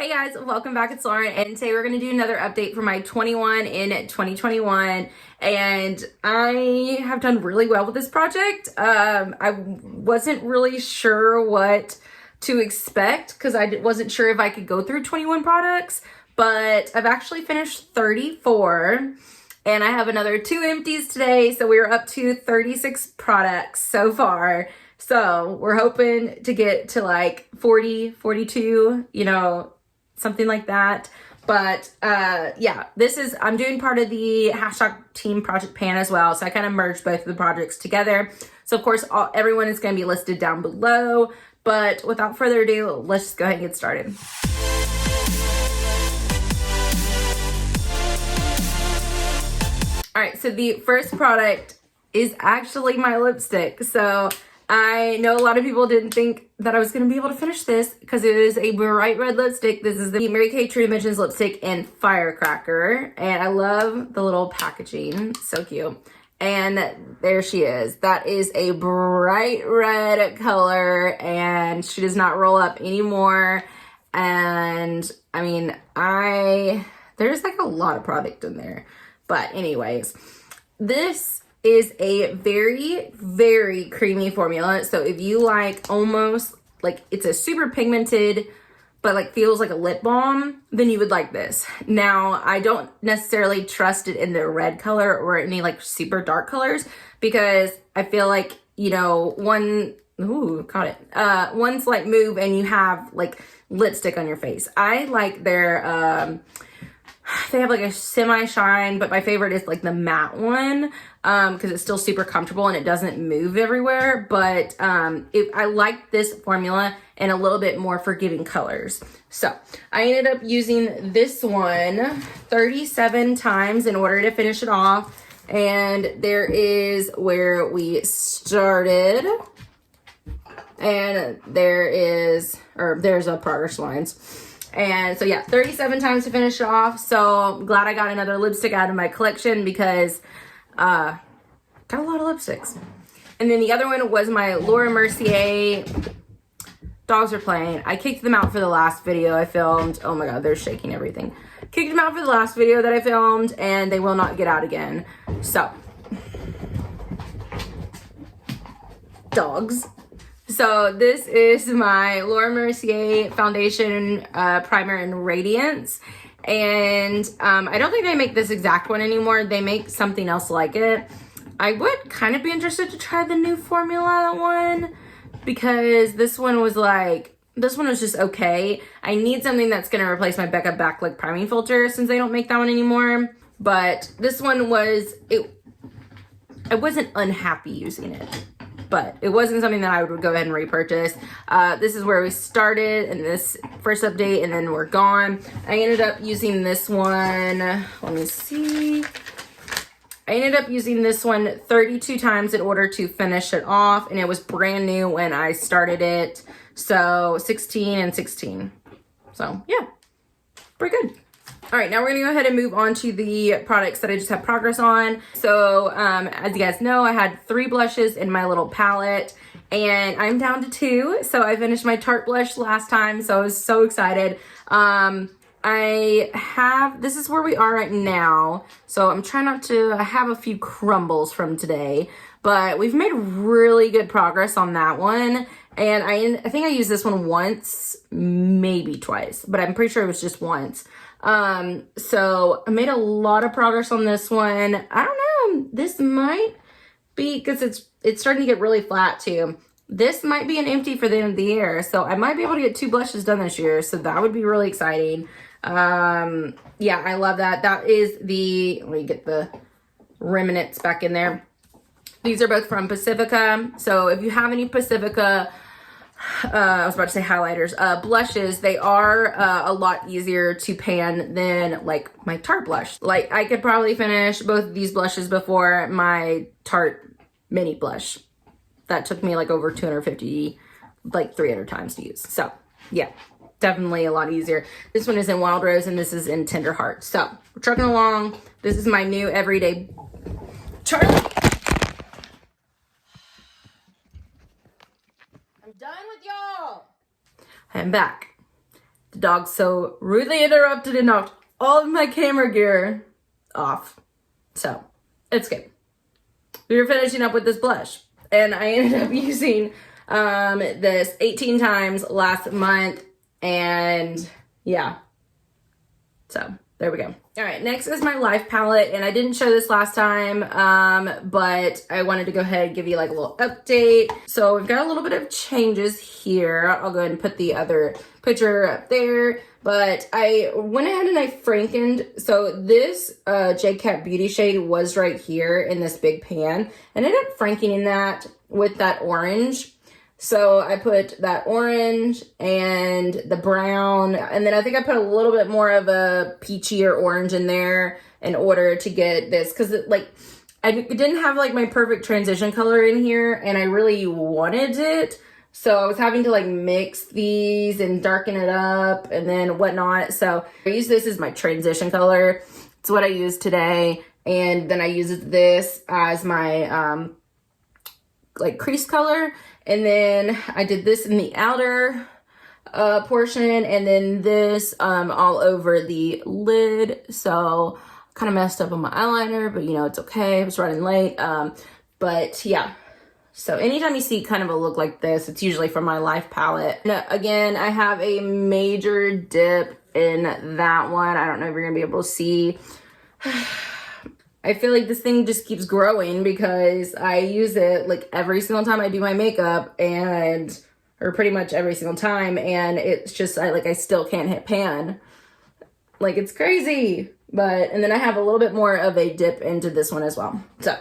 Hey guys, welcome back. It's Lauren, and today we're going to do another update for my 21 in 2021, and I have done really well with this project. I wasn't really sure what to expect because I wasn't sure if I could go through 21 products, but I've actually finished 34, and I have another 2 empties today, so we're up to 36 products so far. So we're hoping to get to like 40, 42, something like that. But yeah, I'm doing part of the hashtag teamprojectpan as well. So I kind of merged both of the projects together. So of course, everyone is going to be listed down below. But without further ado, let's just go ahead and get started. All right, so the first product is actually my lipstick. So I know a lot of people didn't think that I was going to be able to finish this because it is a bright red lipstick. This is the Mary Kay True Dimensions lipstick in Firecracker. And I love the little packaging. So cute. And there she is. That is a bright red color and she does not roll up anymore. And I mean, there's like a lot of product in there. But anyways, this is a very, very creamy formula. So if you like almost like it's a super pigmented, but like feels like a lip balm, then you would like this. Now, I don't necessarily trust it in the red color or any like super dark colors because I feel like, one, one's like move and you have like lipstick on your face. I like their, they have like a semi shine, but my favorite is like the matte one because it's still super comfortable and it doesn't move everywhere. But I like this formula and a little bit more forgiving colors. So I ended up using this one 37 times in order to finish it off. And there is where we started. And there's a progress lines. And so yeah, 37 times to finish it off. So I'm glad I got another lipstick out of my collection because got a lot of lipsticks. And then the other one was my Laura Mercier Dogs Are Playing. I kicked them out for the last video I filmed. Oh my god, they're shaking everything. Kicked them out for the last video that I filmed and they will not get out again. So dogs. So this is my Laura Mercier Foundation Primer in Radiance. And I don't think they make this exact one anymore. They make something else like it. I would kind of be interested to try the new formula one because this one was just okay. I need something that's going to replace my Becca Backlick Priming Filter since they don't make that one anymore. But this one I wasn't unhappy using it. But it wasn't something that I would go ahead and repurchase. This is where we started in this first update and then we're gone. I ended up using this one, let me see. I ended up using this one 32 times in order to finish it off and it was brand new when I started it. So 16 and 16. So yeah, pretty good. All right, now we're gonna go ahead and move on to the products that I just have progress on. So as you guys know, I had 3 blushes in my little palette and I'm down to 2. So I finished my Tarte blush last time, so I was so excited. This is where we are right now. So I'm trying not to, I have a few crumbles from today, but we've made really good progress on that one. And I think I used this one once, maybe twice, but I'm pretty sure it was just once. So I made a lot of progress on this one. I don't know, this might be, because it's starting to get really flat too. This might be an empty for the end of the year. So I might be able to get 2 blushes done this year. So that would be really exciting. Yeah, I love that. That is let me get the remnants back in there. These are both from Pacifica. So if you have any Pacifica, I was about to say highlighters, blushes, they are a lot easier to pan than like my Tarte blush. Like I could probably finish both of these blushes before my Tarte mini blush. That took me like over 250, like 300 times to use. So yeah, definitely a lot easier. This one is in Wild Rose and this is in Tender Heart. So we're trucking along. This is my new everyday Charlie. I'm done with y'all. I'm back. the dog so rudely interrupted and knocked all of my camera gear off. So, it's good. We were finishing up with this blush, and I ended up using this 18 times last month, and yeah. So, there we go. All right, next is my Life palette, and I didn't show this last time, but I wanted to go ahead and give you like a little update. So we've got a little bit of changes here. I'll go ahead and put the other picture up there, but I went ahead and I frankened. So this J-Cat Beauty shade was right here in this big pan, and I ended up franking that with that orange. So I put that orange and the brown, and then I think I put a little bit more of a peachier orange in there in order to get this, because I didn't have like my perfect transition color in here, and I really wanted it. So I was having to like mix these and darken it up and then whatnot. So I use this as my transition color. It's what I use today. And then I use this as my like crease color. And then I did this in the outer portion, and then this all over the lid. So kind of messed up on my eyeliner, but you know, it's okay. I was running late. But yeah. So anytime you see kind of a look like this, it's usually from my Life palette. Now, again, I have a major dip in that one. I don't know if you're gonna be able to see. I feel like this thing just keeps growing because I use it like every single time I do my makeup, and or pretty much every single time, and it's just I still can't hit pan. Like, it's crazy. But and then I have a little bit more of a dip into this one as well. So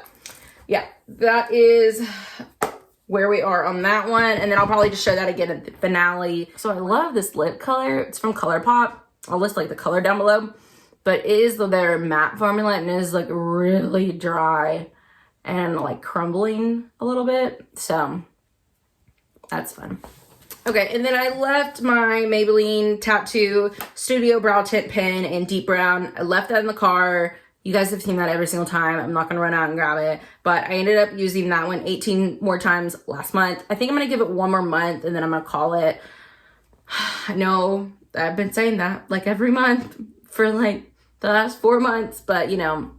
yeah, that is where we are on that one, and then I'll probably just show that again at the finale. So I love this lip color. It's from Colourpop. I'll list like the color down below. But it is their matte formula, and it is like really dry and like crumbling a little bit. So that's fun. Okay, and then I left my Maybelline Tattoo Studio Brow Tint Pen in deep brown. I left that in the car. You guys have seen that every single time. I'm not gonna run out and grab it. But I ended up using that one 18 more times last month. I think I'm gonna give it one more month, and then I'm gonna call it. I know I've been saying that like every month for like the last 4 months, but you know,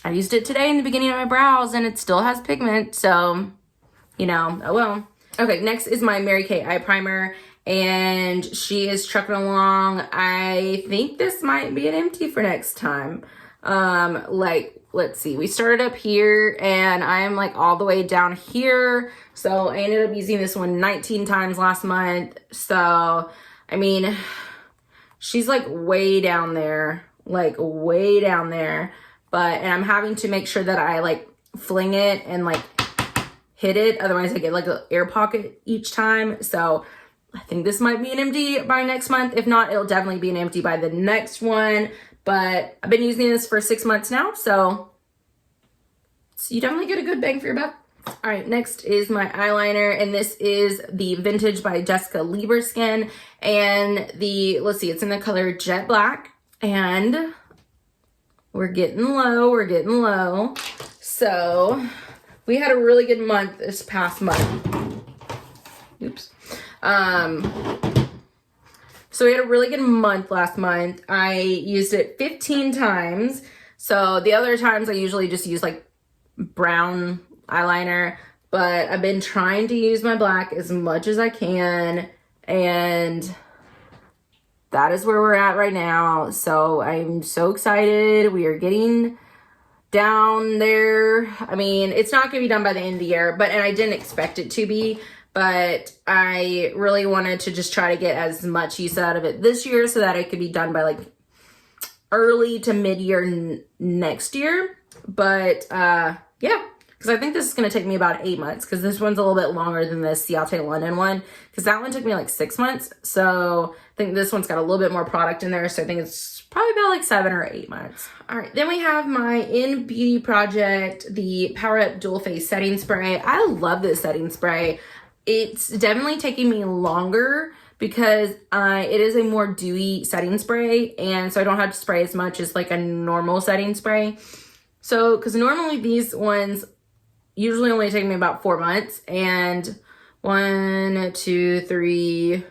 I used it today in the beginning of my brows and it still has pigment, so you know, oh well. Okay, next is my Mary Kay eye primer, and she is trucking along. I think this might be an empty for next time. Like, let's see, we started up here and I'm like all the way down here, so I ended up using this one 19 times last month. So I mean, she's like way down there, but and I'm having to make sure that I like fling it and like hit it, otherwise I get like an air pocket each time. So I think this might be an empty by next month. If not, it'll definitely be an empty by the next one. But I've been using this for 6 months now, so you definitely get a good bang for your buck. All right, next is my eyeliner, and this is the Vintage by Jessica Lieberskin, and let's see, it's in the color Jet Black, and we're getting low. So we had a really good month this past month. Oops. So we had a really good month last month. I used it 15 times. So the other times I usually just use like brown eyeliner, but I've been trying to use my black as much as I can, and that is where we're at right now. So I'm so excited. We are getting down there. I mean, it's not gonna be done by the end of the year, and I didn't expect it to be, but I really wanted to just try to get as much use out of it this year so that it could be done by like early to mid-year next year. But yeah, because I think this is going to take me about 8 months, because this one's a little bit longer than the Ciate London one, because that one took me like 6 months. So I think this one's got a little bit more product in there, so I think it's probably about like 7 or 8 months. All right, then we have my In Beauty Project, the Power Up Dual Face Setting Spray. I love this setting spray. It's definitely taking me longer because it is a more dewy setting spray, and so I don't have to spray as much as like a normal setting spray. So, because normally these ones usually only take me about 4 months, and 1, 2, 3,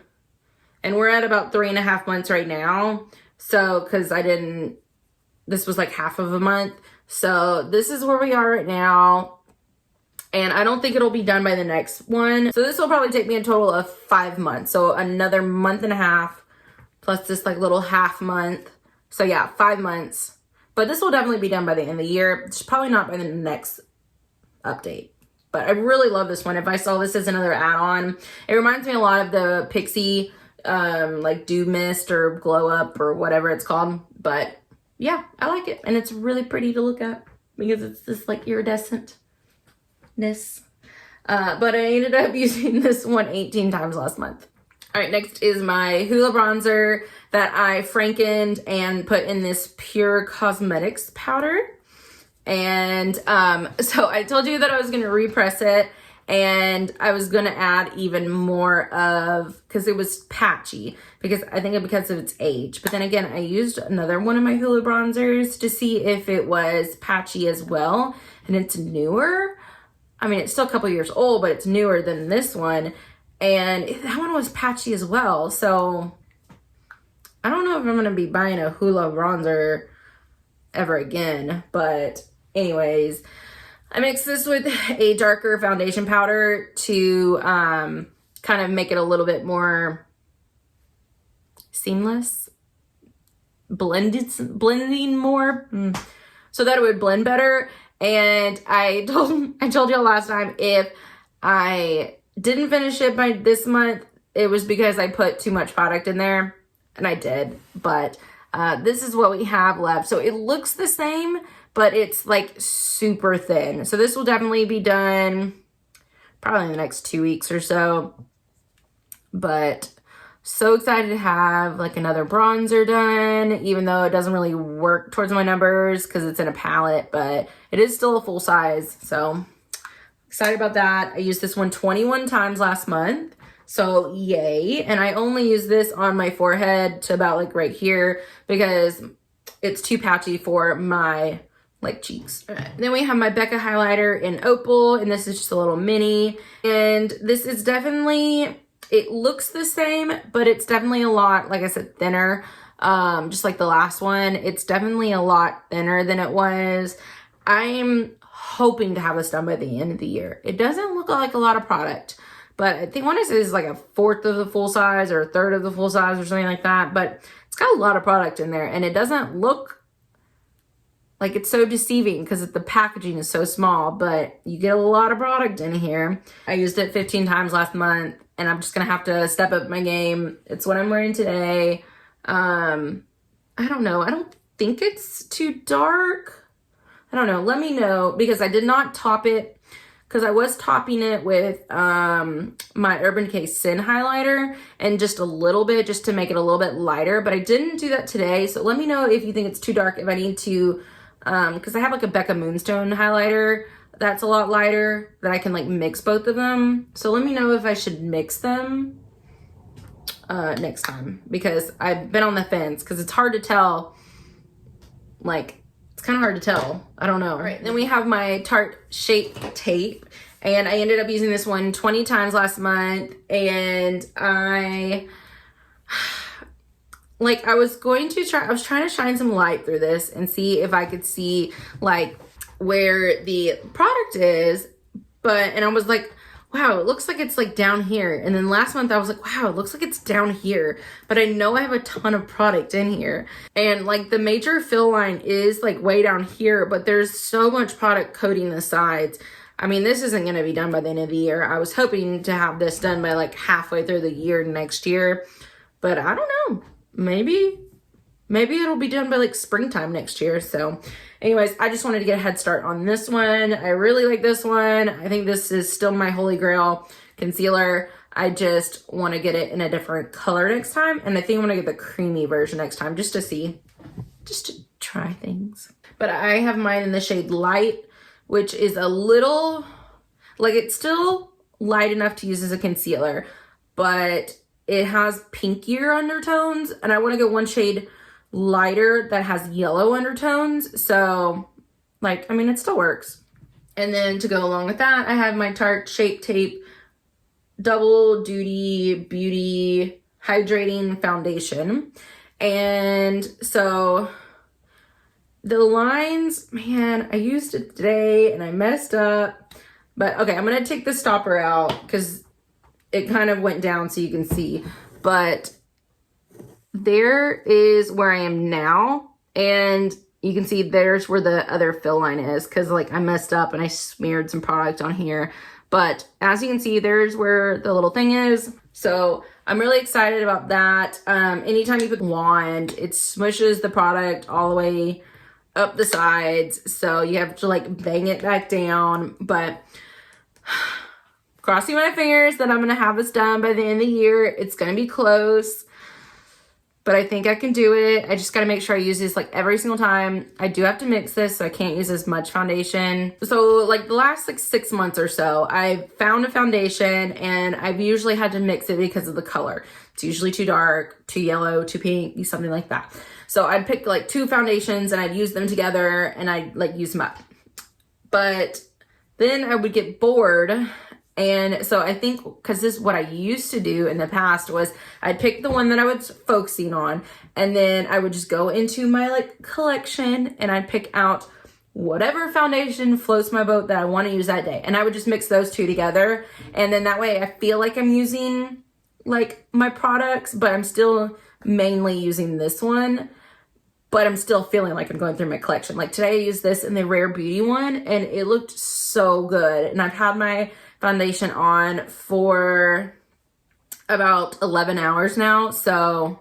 And we're at about 3.5 months right now. So, because this was like half of a month. So this is where we are right now. And I don't think it'll be done by the next one. So this will probably take me a total of 5 months. So another 1.5 months plus this like little half month. So yeah, 5 months. But this will definitely be done by the end of the year. It's probably not by the next update. But I really love this one. If I saw this as another add-on, it reminds me a lot of the Pixie like Dew Mist or Glow Up or whatever it's called. But yeah, I like it. And it's really pretty to look at because it's this like iridescentness. But I ended up using this one 18 times last month. All right, next is my Hoola bronzer that I frankened and put in this Pure Cosmetics powder. And so I told you that I was going to repress it and I was going to add even more of, because it was patchy, because I think because of its age. But then again, I used another one of my Hoola bronzers to see if it was patchy as well. And it's newer. I mean, it's still a couple years old, but it's newer than this one. And that one was patchy as well. So I don't know if I'm going to be buying a Hoola bronzer ever again. But anyways, I mixed this with a darker foundation powder to kind of make it a little bit more seamless. Blending more. So that it would blend better. And I told y'all last time, if I didn't finish it by this month, it was because I put too much product in there, and I did. But this is what we have left. So it looks the same, but it's like super thin. So this will definitely be done probably in the next 2 weeks or so. But so excited to have like another bronzer done, even though it doesn't really work towards my numbers because it's in a palette, but it is still a full size. So excited about that. I used this one 21 times last month. So yay. And I only use this on my forehead to about like right here because it's too patchy for my like cheeks. Then we have my Becca highlighter in Opal, and this is just a little mini. And this is definitely, it looks the same, but it's definitely a lot, like I said, thinner. Just like the last one, it's definitely a lot thinner than it was. I'm hoping to have this done by the end of the year. It doesn't look like a lot of product, but I think one is like 1/4 of the full size or 1/3 of the full size or something like that. But it's got a lot of product in there, and it doesn't look like it's so deceiving because the packaging is so small, but you get a lot of product in here. I used it 15 times last month, and I'm just gonna have to step up my game. It's what I'm wearing today. I don't know. I don't think it's too dark. I don't know. Let me know, because I did not top it, because I was topping it with my Urban Decay Sin highlighter and just a little bit, just to make it a little bit lighter, but I didn't do that today. So let me know if you think it's too dark, if I need to, because I have like a Becca Moonstone highlighter that's a lot lighter that I can like mix both of them. So let me know if I should mix them next time, because I've been on the fence, because it's hard to tell, like, it's kind of hard to tell. I don't know. All right, then we have my Tarte Shape Tape, and I ended up using this one 20 times last month, and I was trying to shine some light through this and see if I could see like where the product is, and I was like, wow, it looks like it's like down here. And then last month I was like, wow, it looks like it's down here, but I know I have a ton of product in here. And like the major fill line is like way down here, but there's so much product coating the sides. I mean, this isn't going to be done by the end of the year. I was hoping to have this done by like halfway through the year next year, but I don't know. Maybe it'll be done by like springtime next year. So anyways, I just wanted to get a head start on this one. I really like this one. I think this is still my holy grail concealer. I just want to get it in a different color next time. And I think I'm going to get the creamy version next time, just to try things. But I have mine in the shade Light, which is a little, like, it's still light enough to use as a concealer, but it has pinkier undertones, and I want to get one shade lighter that has yellow undertones. So, like, I mean, it still works. And then to go along with that, I have my Tarte Shape Tape Double Duty Beauty hydrating foundation. And so the lines, man, I used it today and I messed up. But okay, I'm going to take the stopper out because it kind of went down so you can see. But there is where I am now. And you can see there's where the other fill line is because like I messed up and I smeared some product on here. But as you can see, there's where the little thing is. So I'm really excited about that. Anytime you put wand, it smushes the product all the way up the sides. So you have to like bang it back down. But crossing my fingers that I'm going to have this done by the end of the year. It's going to be close, but I think I can do it. I just got to make sure I use this like every single time. I do have to mix this, so I can't use as much foundation. So like the last like 6 months or so, I've found a foundation and I've usually had to mix it because of the color. It's usually too dark, too yellow, too pink, something like that. So I'd pick like 2 foundations and I'd use them together and I'd like use them up. But then I would get bored. And so I think, because this is what I used to do in the past, was I'd pick the one that I was focusing on, and then I would just go into my like collection and I'd pick out whatever foundation floats my boat that I want to use that day. And I would just mix those 2 together. And then that way I feel like I'm using like my products, but I'm still mainly using this one. But I'm still feeling like I'm going through my collection. Like today I used this in the Rare Beauty one and it looked so good. And I've had my foundation on for about 11 hours now. So,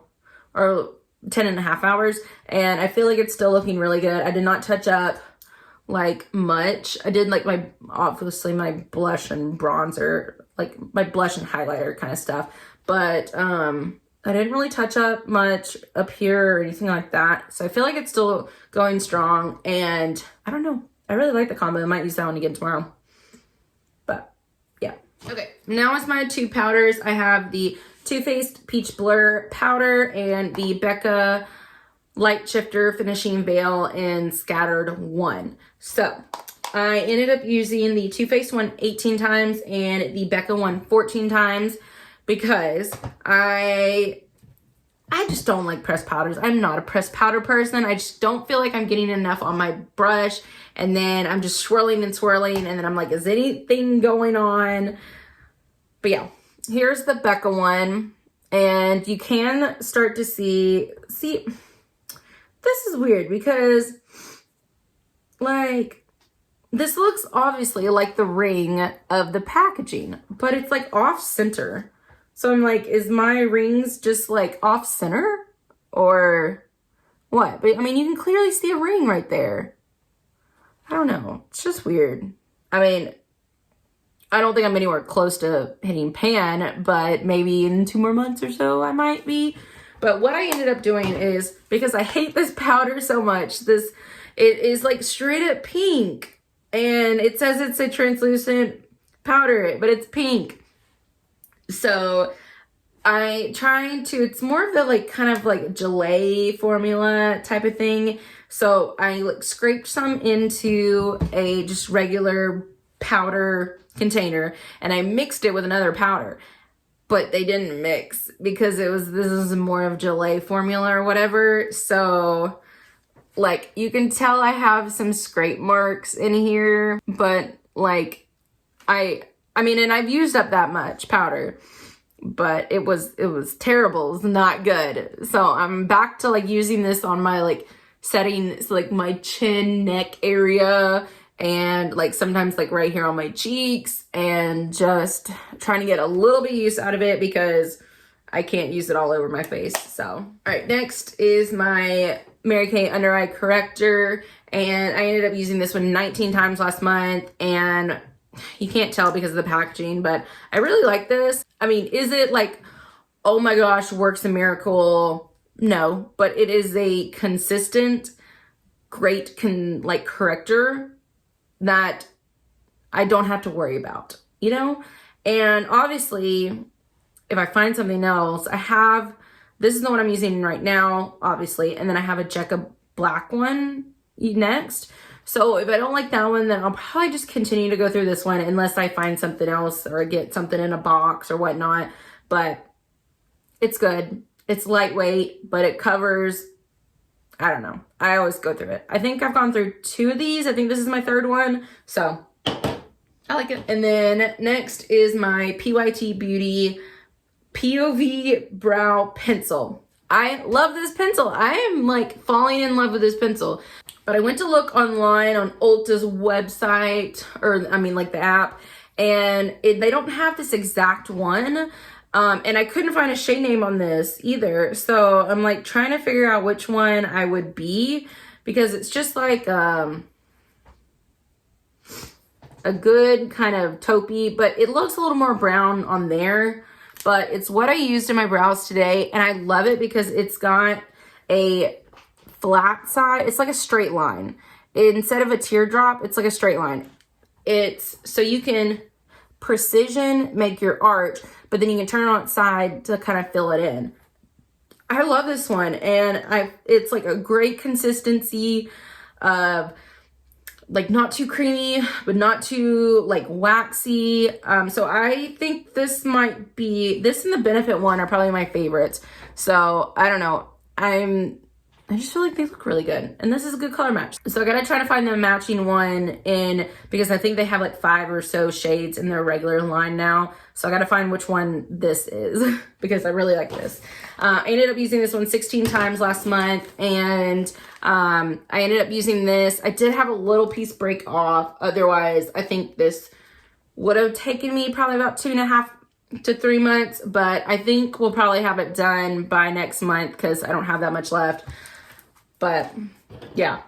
or 10 and a half hours. And I feel like it's still looking really good. I did not touch up like much. I did like obviously my blush and bronzer, like my blush and highlighter kind of stuff. But, I didn't really touch up much up here or anything like that. So I feel like it's still going strong. And I don't know. I really like the combo. I might use that one again tomorrow. But yeah. Okay. Now is my 2 powders. I have the Too Faced Peach Blur powder and the Becca Light Shifter Finishing Veil in Scattered 1. So I ended up using the Too Faced one 18 times and the Becca one 14 times. Because I just don't like pressed powders. I'm not a pressed powder person. I just don't feel like I'm getting enough on my brush. And then I'm just swirling and swirling. And then I'm like, is anything going on? But yeah, here's the Becca one. And you can start to see, this is weird because like, this looks obviously like the ring of the packaging, but it's like off center. So I'm like, is my rings just like off center or what? But I mean, you can clearly see a ring right there. I don't know. It's just weird. I mean, I don't think I'm anywhere close to hitting pan, but maybe in 2 more months or so I might be. But what I ended up doing is, because I hate this powder so much, it is like straight up pink. And it says it's a translucent powder, but it's pink. So it's more of the like kind of like gelée formula type of thing. So I like scraped some into a just regular powder container and I mixed it with another powder, but they didn't mix because this is more of gelée formula or whatever. So like you can tell I have some scrape marks in here, but like I mean, and I've used up that much powder, but it was terrible. It was not good. So I'm back to like using this on my like settings, like my chin, neck area, and like sometimes like right here on my cheeks, and just trying to get a little bit of use out of it because I can't use it all over my face. So, all right, next is my Mary Kay Under Eye Corrector, and I ended up using this one 19 times last month, and you can't tell because of the packaging, but I really like this. I mean, is it like, oh my gosh, works a miracle? No, but it is a consistent, great corrector that I don't have to worry about, you know? And obviously, if I find something else, this is the one I'm using right now, obviously, and then I have a Jecca black one next. So if I don't like that one, then I'll probably just continue to go through this one unless I find something else or get something in a box or whatnot. But It's good. It's lightweight, but it covers, I don't know. I always go through it. I think I've gone through 2 of these. I think this is my 3rd one. So I like it. And then next is my PYT Beauty POV Brow Pencil. I love this pencil. I am like falling in love with this pencil. But I went to look online on Ulta's website, or I mean like the app, and they don't have this exact one. And I couldn't find a shade name on this either. So I'm like trying to figure out which one I would be, because it's just like a good kind of taupey, but it looks a little more brown on there. But it's what I used in my brows today, and I love it because it's got a flat side. It's like a straight line. Instead of a teardrop, it's like a straight line. It's so you can precision make your arch, but then you can turn it on its side to kind of fill it in. I love this one, and it's like a great consistency of like not too creamy, but not too like waxy. So I think this might be, this and the Benefit one are probably my favorites. So I don't know. I just feel like they look really good. And this is a good color match. So I gotta try to find the matching one because I think they have like 5 or so shades in their regular line now. So I gotta find which one this is because I really like this. I ended up using this one 16 times last month, and I ended up using this. I did have a little piece break off. Otherwise, I think this would have taken me probably about 2.5 to 3 months, but I think we'll probably have it done by next month because I don't have that much left. But yeah,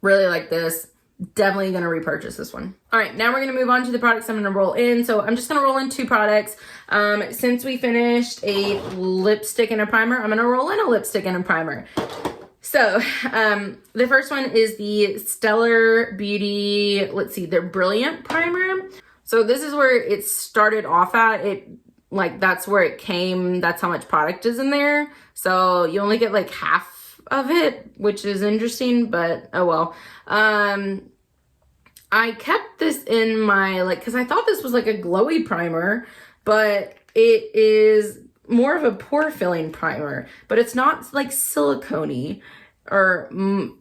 really like this. Definitely gonna repurchase this one. All right, now we're gonna move on to the products I'm gonna roll in. So I'm just gonna roll in 2 products. Since we finished a lipstick and a primer, I'm gonna roll in a lipstick and a primer. So the first one is the Stellar Beauty, let's see, their Brilliant Primer. So this is where it started off at. Like that's where it came. That's how much product is in there. So you only get like half of it, which is interesting, but oh well. I kept this in my because I thought this was like a glowy primer, but it is more of a pore filling primer, but it's not like silicone-y or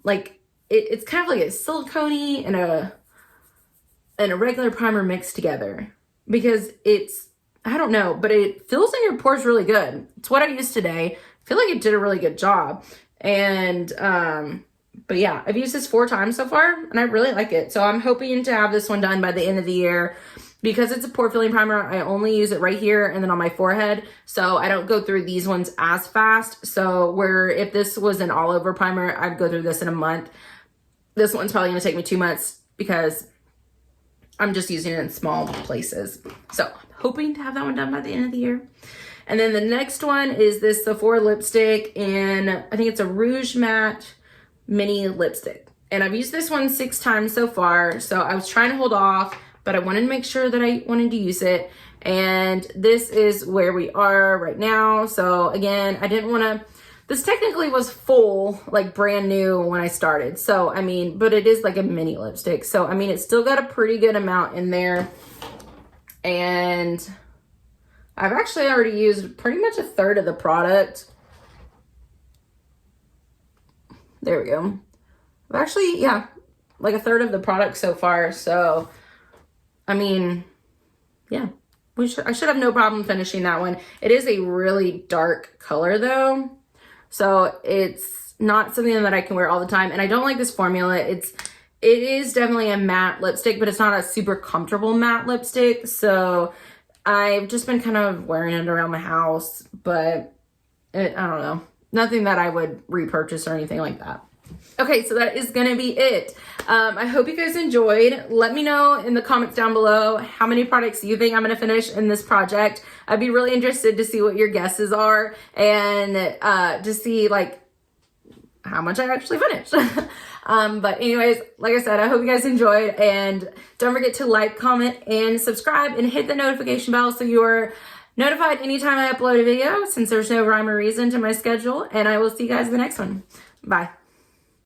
like it's kind of like a silicone-y and a regular primer mixed together, because it's, I don't know, but it fills in your pores really good. It's what I used today. I feel like it did a really good job. And but yeah, I've used this 4 times so far, and I really like it. So I'm hoping to have this one done by the end of the year. Because it's a pore filling primer, I only use it right here and then on my forehead. So I don't go through these ones as fast. So where if this was an all over primer, I'd go through this in a month. This one's probably gonna take me 2 months because I'm just using it in small places. So I'm hoping to have that one done by the end of the year. And then the next one is this Sephora lipstick, and I think it's a Rouge Matte mini lipstick. And I've used this one 6 times so far. So I was trying to hold off, but I wanted to make sure that I wanted to use it. And this is where we are right now. So again, I didn't want to, this technically was full, like brand new when I started. So, I mean, but it is like a mini lipstick. So, I mean, it's still got a pretty good amount in there. And I've actually already used pretty much 1/3 of the product. There we go. I've actually, yeah, like 1/3 of the product so far. So, I mean, yeah, I should have no problem finishing that one. It is a really dark color though. So it's not something that I can wear all the time. And I don't like this formula. It is definitely a matte lipstick, but it's not a super comfortable matte lipstick. So I've just been kind of wearing it around the house, but I don't know. Nothing that I would repurchase or anything like that. Okay, so that is gonna be it. I hope you guys enjoyed. Let me know in the comments down below how many products you think I'm gonna finish in this project. I'd be really interested to see what your guesses are, and to see like how much I actually finished. But anyways, like I said, I hope you guys enjoyed, and don't forget to like, comment, and subscribe, and hit the notification bell so you are notified anytime I upload a video, since there's no rhyme or reason to my schedule. And I will see you guys in the next one. Bye.